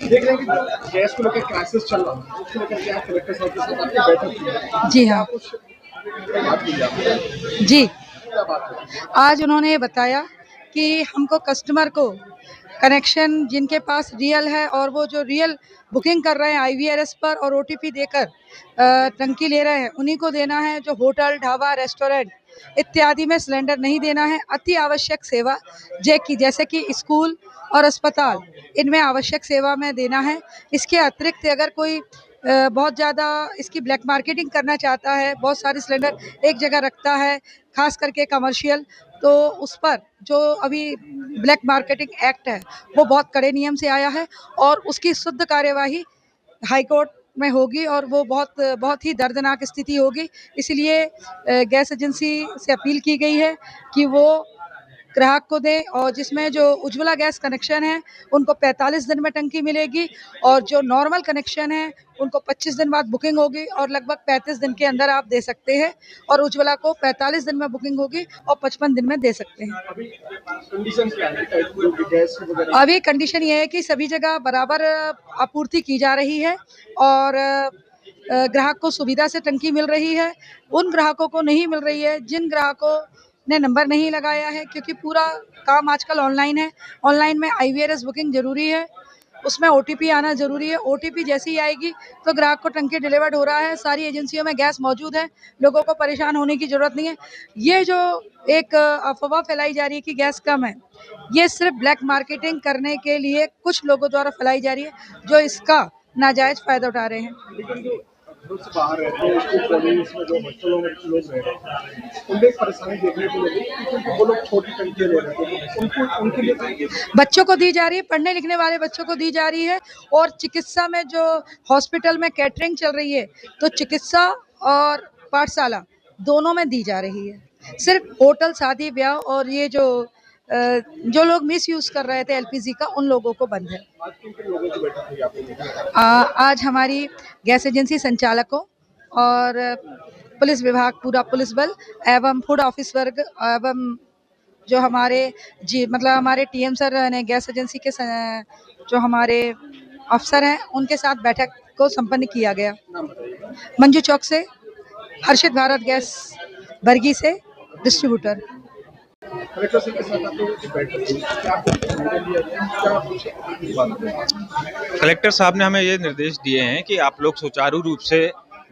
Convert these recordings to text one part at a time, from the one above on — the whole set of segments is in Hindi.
देख रहे हैं कि जो गैस को लेकर क्राइसिस चल रहा है, उसको लेकर क्या कलेक्टर साहब के साथ आपकी बैठक हुई है? जी हाँ। कुछ बात हुई आपसे? जी, क्या बात हुई? आज उन्होंने ये बताया कि हमको कस्टमर को कनेक्शन जिनके पास रियल है और वो जो रियल बुकिंग कर रहे हैं आईवीआरएस पर और ओटीपी देकर टंकी ले रहे हैं, उन्हीं को देना है। जो होटल, ढाबा, रेस्टोरेंट इत्यादि में सिलेंडर नहीं देना है। अति आवश्यक सेवा जैसे कि स्कूल और अस्पताल, इनमें आवश्यक सेवा में देना है। इसके अतिरिक्त अगर कोई बहुत ज़्यादा इसकी ब्लैक मार्केटिंग करना चाहता है, बहुत सारे सिलेंडर एक जगह रखता है, खास करके कमर्शियल, तो उस पर जो अभी ब्लैक मार्केटिंग एक्ट है वो बहुत कड़े नियम से आया है और उसकी शुद्ध कार्यवाही हाई कोर्ट में होगी और वो बहुत बहुत ही दर्दनाक स्थिति होगी। इसलिए गैस एजेंसी से अपील की गई है कि वो ग्राहक को दें, और जिसमें जो उज्ज्वला गैस कनेक्शन है उनको 45 दिन में टंकी मिलेगी और जो नॉर्मल कनेक्शन है उनको 25 दिन बाद बुकिंग होगी और लगभग 35 दिन के अंदर आप दे सकते हैं। और उज्ज्वला को 45 दिन में बुकिंग होगी और 55 दिन में दे सकते हैं। अभी कंडीशन क्या है जो गैस वगैरह? अभी कंडीशन ये है कि सभी जगह बराबर आपूर्ति की जा रही है और ग्राहक को सुविधा से टंकी मिल रही है। उन ग्राहकों को नहीं मिल रही है जिन ग्राहकों ने नंबर नहीं लगाया है, क्योंकि पूरा काम आजकल ऑनलाइन है। ऑनलाइन में आईवीआरएस बुकिंग जरूरी है, उसमें ओटीपी आना जरूरी है। ओटीपी जैसे ही आएगी तो ग्राहक को टंकी डिलीवर्ड हो रहा है। सारी एजेंसियों में गैस मौजूद है, लोगों को परेशान होने की जरूरत नहीं है। ये जो एक अफवाह फैलाई जा रही है कि गैस कम है, ये सिर्फ ब्लैक मार्केटिंग करने के लिए कुछ लोगों द्वारा फैलाई जा रही है, जो इसका नाजायज फायदा उठा रहे हैं। लेकिन जो घर से बाहर रहते हैं, स्कूल कॉलेज में जो हॉस्टलों में लोग रह रहे हैं, उनमें परेशानी देखने को मिली क्योंकि वो लोग छोटी टंकियां ले रहे थे, तो उनको उनके लिए बच्चों को दी जा रही है, पढ़ने लिखने वाले बच्चों को दी जा रही है। और चिकित्सा में जो हॉस्पिटल में कैटरिंग चल रही है, तो चिकित्सा और पाठशाला दोनों में दी जा रही है। सिर्फ होटल, शादी ब्याह और ये जो लोग मिस यूज कर रहे थे एलपीजी का, उन लोगों को बंद है। आज किन लोगों की बैठक हुई आपको? आज हमारी गैस एजेंसी संचालकों और पुलिस विभाग, पूरा पुलिस बल एवं फूड ऑफिस वर्ग एवं जो हमारे मतलब हमारे टीएम सर ने गैस एजेंसी के जो हमारे अफसर हैं, उनके साथ बैठक को संपन्न किया गया। मंजू चौक से, हर्षित भारत गैस बरगी से डिस्ट्रीब्यूटर। कलेक्टर साहब के साथ आप लोगों की बैठक हुई, क्या कुछ निर्णय लिया गया? क्या कुछ बात है? कलेक्टर साहब ने हमें ये निर्देश दिए हैं कि आप लोग सुचारू रूप से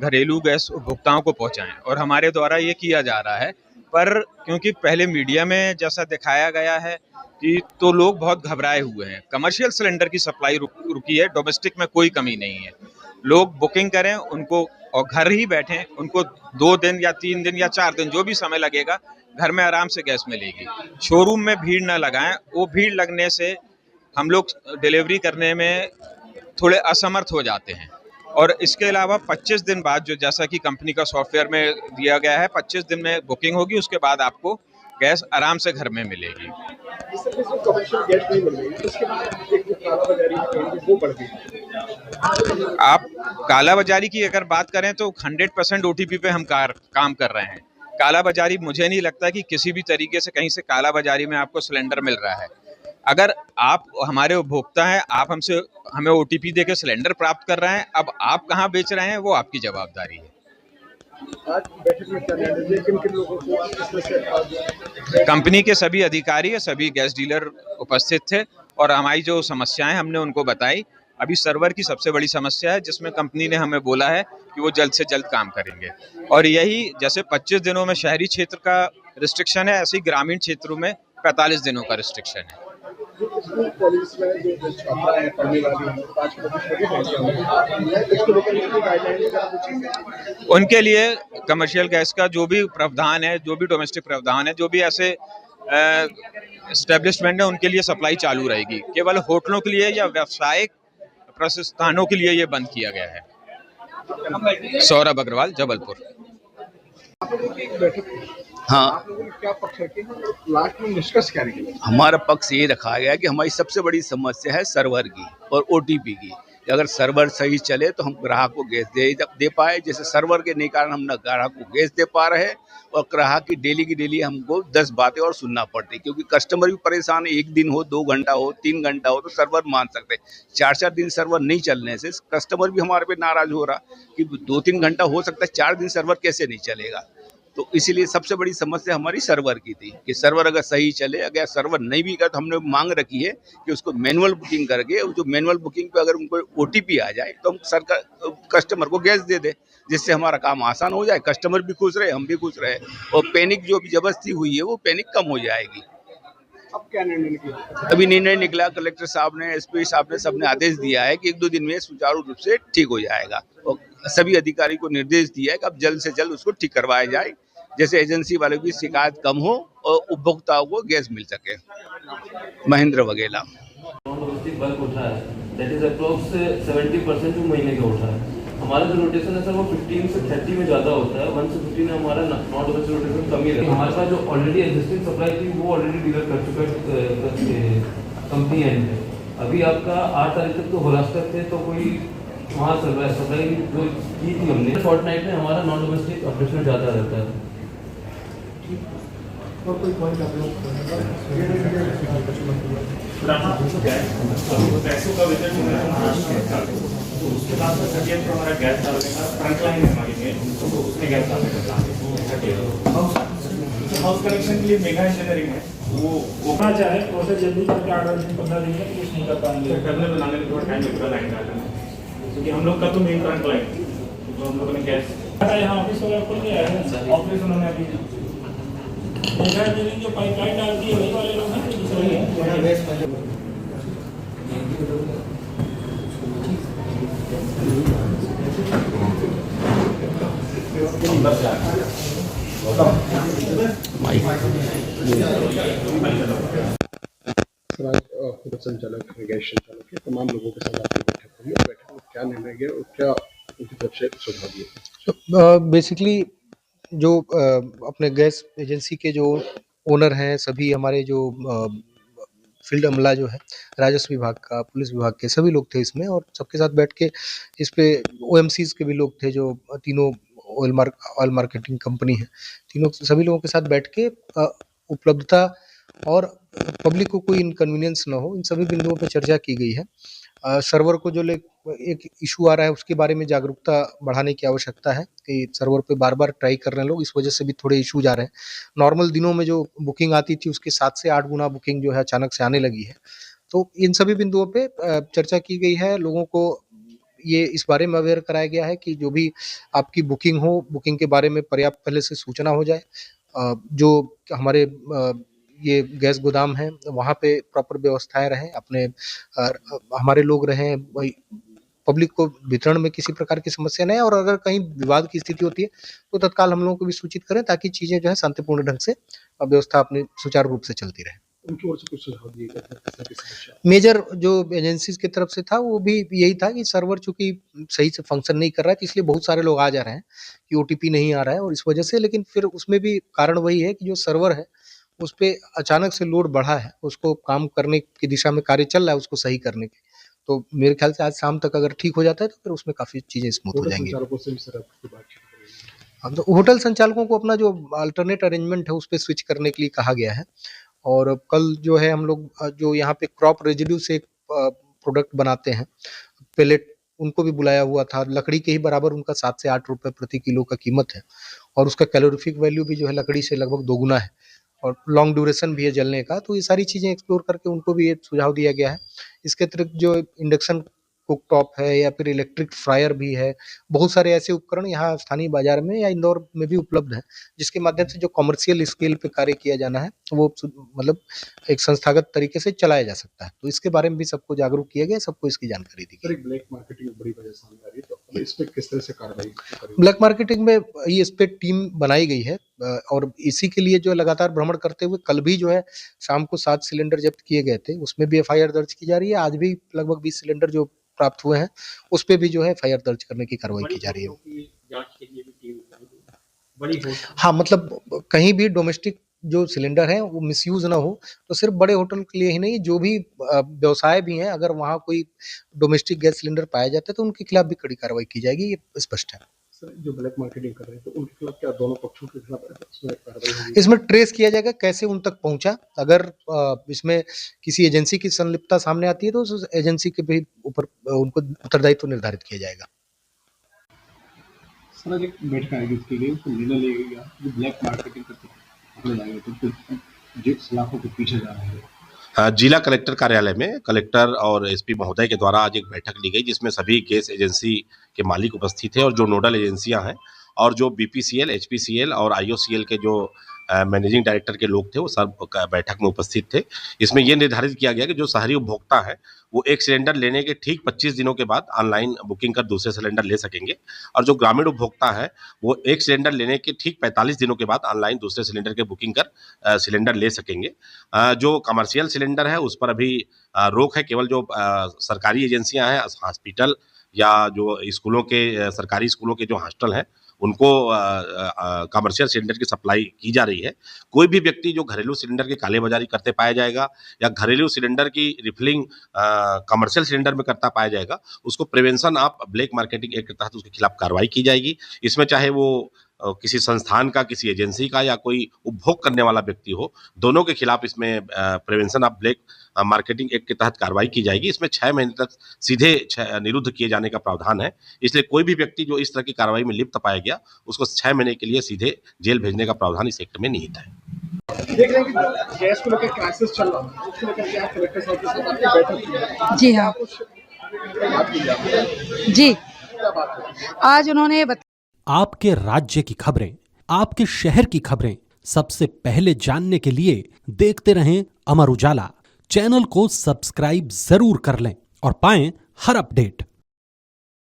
घरेलू गैस उपभोक्ताओं को पहुंचाएं, और हमारे द्वारा ये किया जा रहा है। पर क्योंकि पहले मीडिया में जैसा दिखाया गया है कि तो लोग बहुत घबराए हुए हैं। कमर्शियल सिलेंडर की सप्लाई रुकी है, डोमेस्टिक में कोई कमी नहीं है। लोग बुकिंग करें उनको और घर ही बैठें, उनको 2 दिन या 3 दिन या 4 दिन जो भी समय लगेगा, घर में आराम से गैस मिलेगी। शोरूम में भीड़ न लगाएं, वो भीड़ लगने से हम लोग डिलीवरी करने में थोड़े असमर्थ हो जाते हैं। और इसके अलावा 25 दिन बाद, जो जैसा कि कंपनी का सॉफ्टवेयर में दिया गया है, 25 दिन में बुकिंग होगी, उसके बाद आपको गैस आराम से घर में मिलेगी। कमर्शियल गैस नहीं मिल रही, उसके बाद एक जो कालाबाजारी है वो बढ़ गई। आप कालाबाजारी की अगर बात करें तो 100% ओटीपी पे हम काम कर रहे हैं। कालाबाजारी मुझे नहीं लगता कि किसी भी तरीके से कहीं से कालाबाजारी में आपको सिलेंडर मिल रहा है। अगर आप हमारे उपभोक्ता हैं, आप हमें ओटीपी देकर सिलेंडर प्राप्त कर रहे हैं, अब आप कहाँ बेच रहे हैं वो आपकी जवाबदारी है। आज बैठक में क्या निर्णय लिया? किन लोगों को इसमें से कंपनी के सभी अधिकारी और सभी गैस डीलर उपस्थित थे और हमारी जो समस्याएं हमने उनको बताई। अभी सर्वर की सबसे बड़ी समस्या है, जिसमें कंपनी ने हमें बोला है कि वो जल्द से जल्द काम करेंगे। और यही जैसे 25 दिनों में शहरी क्षेत्र का रिस्ट्रिक्शन है, ऐसे ही ग्रामीण क्षेत्रों में 45 दिनों का रिस्ट्रिक्शन है। स्कूल कॉलेज में जो छात्रा है, पढ़ने वाली हैं, 5 इसको लेकर गाइडलाइन उनके लिए कमर्शियल गैस का जो भी प्रावधान है, जो भी डोमेस्टिक प्रावधान है, जो भी ऐसे एस्टेब्लिशमेंट है, उनके लिए सप्लाई चालू रहेगी। केवल होटलों के लिए या व्यावसायिक प्रतिष्ठानों के लिए ये बंद किया गया है। सौरभ अग्रवाल, जबलपुर। हाँ, आप लोगों ने क्या पक्ष रखे हैं और लास्ट में निष्कर्ष क्या निकला? हमारा पक्ष ये रखा गया कि हमारी सबसे बड़ी समस्या है सर्वर की और ओटीपी की। कि अगर सर्वर सही चले तो हम ग्राहक को गैस दे पाए। जैसे सर्वर के नहीं कारण हम न ग्राहक को गैस दे पा रहे हैं और ग्राहक की डेली हमको 10 बातें और सुनना पड़ती, क्योंकि कस्टमर भी परेशान है। 1 दिन हो, 2 घंटा हो, 3 घंटा हो तो सर्वर मान सकते हैं। 4-4 दिन सर्वर नहीं चलने से कस्टमर भी हमारे पे नाराज हो रहा कि 2-3 घंटा हो सकता है, 4 दिन सर्वर कैसे नहीं चलेगा। तो इसीलिए सबसे बड़ी समस्या हमारी सर्वर की थी कि सर्वर अगर सही चले, अगर सर्वर नहीं भी का तो हमने मांग रखी है कि उसको मैनुअल बुकिंग करके, जो मैनुअल बुकिंग पे अगर उनको ओटीपी आ जाए तो हम सरकार कस्टमर को गैस दे दे, जिससे हमारा काम आसान हो जाए, कस्टमर भी खुश रहे, हम भी खुश रहे और पैनिक जो भी जबरदस्ती हुई है वो पैनिक कम हो जाएगी। अब क्या निर्णय निकला? अभी निर्णय निकला, कलेक्टर साहब ने, एसपी साहब ने, सबने आदेश दिया है कि 1-2 दिन में सुचारू रूप से ठीक हो जाएगा और सभी अधिकारी को निर्देश दिया है कि अब जल्द से जल्द उसको ठीक करवाया जाए, जैसे एजेंसी वालों की शिकायत कम हो और उपभोक्ताओं को गैस मिल सके। महेंद्र वगेला। डोमेस्टिक बल्क उठा है, दैट इज अप्रोक्स 70% जो महीने का उठा है। हमारा जो रोटेशन है सर वो 15 से 30 में ज़्यादा होता है, 1 से 15 में हमारा नॉन डोमेस्टिक रोटेशन कम ही रहता है। हमारे पास जो ऑलरेडी एग्जिस्टिंग सप्लाई थी वो ऑलरेडी डीलर कर चुका है कंपनी एंड पे। अभी आपका 8 तारीख तक तो होलास्टर थे, तो कोई वहाँ सप्लाई जो की थी हमने, शॉर्ट नाइट में हमारा नॉन डोमेस्टिक ऑपरेशन ज़्यादा रहता है। और कोई पॉइंट आप लोग पैसों का वितरण तो उसके बाद हमारा गैस डालने का फ्रंट लाइन है हमारी में, तो उसमें गैस डालने का प्लान है। हाउस कनेक्शन के लिए मेगा इंजीनियरिंग है, वो होना चाहे प्रोसेस जल्दी करके 8 दिन 15 दिन में कुछ नहीं कर पाएंगे। करने बनाने में थोड़ा टाइम लगेगा लाइन डालने में, क्योंकि हम लोग का तो मेन फ्रंट लाइन तो हम लोगों ने गैस यहाँ ऑफिस वगैरह खुल गया है, ऑफिस उन्होंने अभी जो पाइपलाइन डालती है वही वाले लोग हैं, दूसरे हैं। संचालक गैस संचालक के तमाम लोगों के साथ आपकी बैठक हुई, बैठक में क्या निर्णय गया और क्या उनकी तरफ से सुझाव दिए? बेसिकली जो अपने गैस एजेंसी के जो ओनर हैं, सभी हमारे जो फील्ड अमला जो है, राजस्व विभाग का, पुलिस विभाग के सभी लोग थे इसमें, और सबके साथ बैठ के इस पे ओएमसीज के भी लोग थे, जो तीनों ऑयल मार्केटिंग कंपनी है, तीनों सभी लोगों के साथ बैठ के उपलब्धता और पब्लिक को कोई इनकन्वीनियंस ना हो, इन सभी बिंदुओं पर चर्चा की गई है। सर्वर को जो एक इशू आ रहा है उसके बारे में जागरूकता बढ़ाने की आवश्यकता है कि सर्वर पे बार-बार ट्राई कर रहे हैं लोग, इस वजह से भी थोड़े इश्यूज आ रहे हैं। नॉर्मल दिनों में जो बुकिंग आती थी उसके 7 से 8 गुना बुकिंग जो है अचानक से आने लगी है। तो इन सभी बिंदुओं पे चर्चा की गई है। लोगों को ये इस बारे में अवेयर कराया गया है कि जो भी आपकी बुकिंग हो, बुकिंग के बारे में पर्याप्त पहले से सूचना हो जाए। जो हमारे ये गैस गोदाम है वहाँ पे प्रॉपर व्यवस्थाएं रहें, अपने हमारे लोग रहें, पब्लिक को वितरण में किसी प्रकार की समस्या न आए, और अगर कहीं विवाद की स्थिति होती है तो तत्काल हम लोगों को भी सूचित करें, ताकि चीजें जो है शांतिपूर्ण ढंग से व्यवस्था अपने सुचारू रूप से चलती रहे। उनकी ओर से कुछ सुझाव दिए गए? मेजर जो एजेंसीज की तरफ से था वो भी यही था कि सर्वर चूंकि सही से फंक्शन नहीं कर रहा है, तो इसलिए बहुत सारे लोग आ जा रहे हैं कि ओटीपी नहीं आ रहा है, और इस वजह से, लेकिन फिर उसमें भी कारण वही है कि जो सर्वर है उस पे अचानक से लोड बढ़ा है, उसको काम करने की दिशा में कार्य चल रहा है, उसको सही करने के। तो मेरे ख्याल से आज शाम तक अगर ठीक हो जाता है तो फिर उसमें काफी चीजें स्मूथ हो जाएंगी। तो होटल संचालकों को अपना जो अल्टरनेट अरेंजमेंट है उस पे स्विच करने के लिए कहा गया है, और कल जो है हम लोग जो यहाँ पे क्रॉप रेजिड्यू से प्रोडक्ट बनाते हैं, पेलेट, उनको भी बुलाया हुआ था। लकड़ी के ही बराबर उनका 7 से 8 रुपए प्रति किलो का कीमत है, और उसका कैलोरीफिक वैल्यू भी जो है लकड़ी से लगभग 2 गुना है, और लॉन्ग ड्यूरेशन भी है जलने का। तो ये सारी चीज़ें एक्सप्लोर करके उनको भी ये सुझाव दिया गया है। इसके अतिरिक्त जो इंडक्शन कुक टॉप है या फिर इलेक्ट्रिक फ्रायर भी है, बहुत सारे ऐसे उपकरण यहाँ स्थानीय बाजार में या इंदौर में भी उपलब्ध हैं, जिसके माध्यम से जो कमर्शियल स्केल पे कार्य किया जाना है वो मतलब एक संस्थागत तरीके से चलाया जा सकता है। तो इसके बारे में भी सबको जागरूक किया गया, सबको इसकी जानकारी दी गई। ब्लैक मार्केटिंग बड़ी वजह सामने आ रही है, तो इस पे किस तरह से कार्रवाई करेंगे? ब्लैक मार्केटिंग में ये इस पे टीम बनाई गई है, और इसी के लिए जो लगातार भ्रमण करते हुए कल भी जो है शाम को 7 सिलेंडर जब्त किए गए थे, उसमें भी एफआईआर दर्ज की जा रही है। आज भी लगभग 20 सिलेंडर जो प्राप्त हुए हैं उस पे भी जो है एफआईआर दर्ज करने की कार्रवाई की जा रही है। हाँ, मतलब कहीं भी डोमेस्टिक जो सिलेंडर है वो मिसयूज ना हो। तो सिर्फ बड़े होटल के लिए ही नहीं, जो भी व्यवसाय भी हैं, अगर वहाँ कोई डोमेस्टिक गैस सिलेंडर पाया जाता है तो उनके खिलाफ भी कड़ी कार्रवाई की जाएगी, ये स्पष्ट है। सर, जो ब्लैक मार्केटिंग कर रहे हैं तो उनके खिलाफ क्या दोनों पक्षों के खिलाफ इसमें कार्रवाई होगी? इसमें ट्रेस किया जाएगा कैसे उन तक पहुंचा। अगर इसमें किसी एजेंसी की संलिप्तता सामने आती है तो उस एजेंसी के भी ऊपर उनको उत्तरदायित्व निर्धारित किया जाएगा। सर, आज एक बैठक आयोजित की गई, उसमें निर्णय लिया गया जो ब्लैक मार्केटिंग करते पकड़े जाएंगे तो जिस लाखों के पीछे जा रहे हैं। जिला कलेक्टर कार्यालय में कलेक्टर और एसपी महोदय के द्वारा आज एक बैठक ली गई, जिसमें सभी गैस एजेंसी के मालिक उपस्थित थे और जो नोडल एजेंसियां हैं और जो बीपीसीएल, एचपीसीएल और आईओसीएल के जो मैनेजिंग डायरेक्टर के लोग थे वो सब बैठक में उपस्थित थे। इसमें ये निर्धारित किया गया कि जो शहरी उपभोक्ता है वो एक सिलेंडर लेने के ठीक 25 दिनों के बाद ऑनलाइन बुकिंग कर दूसरे सिलेंडर ले सकेंगे, और जो ग्रामीण उपभोक्ता है वो एक सिलेंडर लेने के ठीक 45 दिनों के बाद ऑनलाइन दूसरे सिलेंडर के बुकिंग कर सिलेंडर ले सकेंगे। जो कमर्शियल सिलेंडर है उस पर अभी रोक है। केवल जो सरकारी एजेंसियां हैं, हॉस्पिटल या जो स्कूलों के सरकारी स्कूलों के जो हॉस्टल हैं उनको कमर्शियल सिलेंडर की सप्लाई की जा रही है। कोई भी व्यक्ति जो घरेलू सिलेंडर की कालेबाजारी करते पाया जाएगा या घरेलू सिलेंडर की रिफिलिंग कमर्शियल सिलेंडर में करता पाया जाएगा, उसको prevention of black marketing act के तहत उसके खिलाफ कार्रवाई की जाएगी। इसमें चाहे वो किसी संस्थान का, किसी एजेंसी का या कोई उपभोग करने वाला व्यक्ति हो, दोनों के खिलाफ इसमें prevention of black marketing act के तहत कार्रवाई की जाएगी। इसमें 6 महीने तक सीधे निरुद्ध किए जाने का प्रावधान है। इसलिए कोई भी व्यक्ति जो इस तरह की कार्रवाई में लिप्त पाया गया उसको 6 महीने के लिए सीधे जेल भेजने का प्रावधान इस एक्ट में निहित है। देख रहे हैं कि गैस को लेकर क्राइसिस चल रहा है, उसको लेकर क्या कलेक्टर साहब के साथ आपकी बैठक हुई है? जी हाँ, कुछ बात की आपने? जी क्या बात हुई? आज उन्होंने आपके राज्य की खबरें, आपके शहर की खबरें सबसे पहले जानने के लिए देखते रहें अमर उजाला। चैनल को सब्सक्राइब जरूर कर लें और पाएं हर अपडेट।